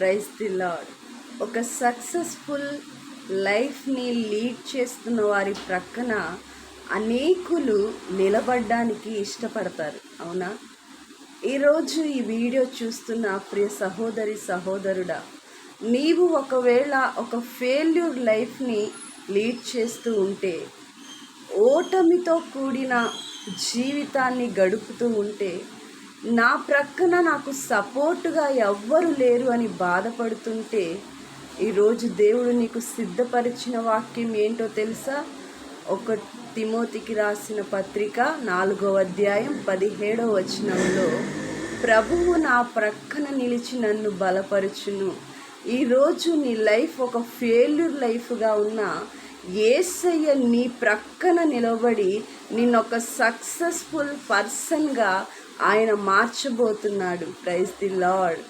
Praise the lord. ఒక successful లైఫ్ని lead చేస్తున్న వారి ప్రక్కన అనేకులు నిలబడడానికి ఇష్టపడతారు, అవునా? ఈరోజు ఈ వీడియో చూస్తున్న ప్రియ సహోదరి సహోదరుడా, నీవు ఒకవేళ ఒక ఫెయిల్యూర్ లైఫ్ని లీడ్ చేస్తూ ఉంటే, ఓటమితో కూడిన జీవితాన్ని గడుపుతూ ఉంటే, నా ప్రక్కన నాకు సపోర్టుగా ఎవ్వరు లేరు అని బాధపడుతుంటే, ఈరోజు దేవుడు నీకు సిద్ధపరిచిన వాక్యం ఏంటో తెలుసా? ఒక తిమోతికి రాసిన పత్రిక 4వ అధ్యాయం 17వ వచనంలో, ప్రభువు నా ప్రక్కన నిలిచి నన్ను బలపరుచును. ఈరోజు నీ లైఫ్ ఒక ఫెయిల్యూర్ లైఫ్గా ఉన్నా యేసయ్య నీ ప్రక్కన నిలబడి నిన్నొక సక్సెస్ఫుల్ పర్సన్గా ఆయన మార్చబోతున్నాడు. Praise the lord.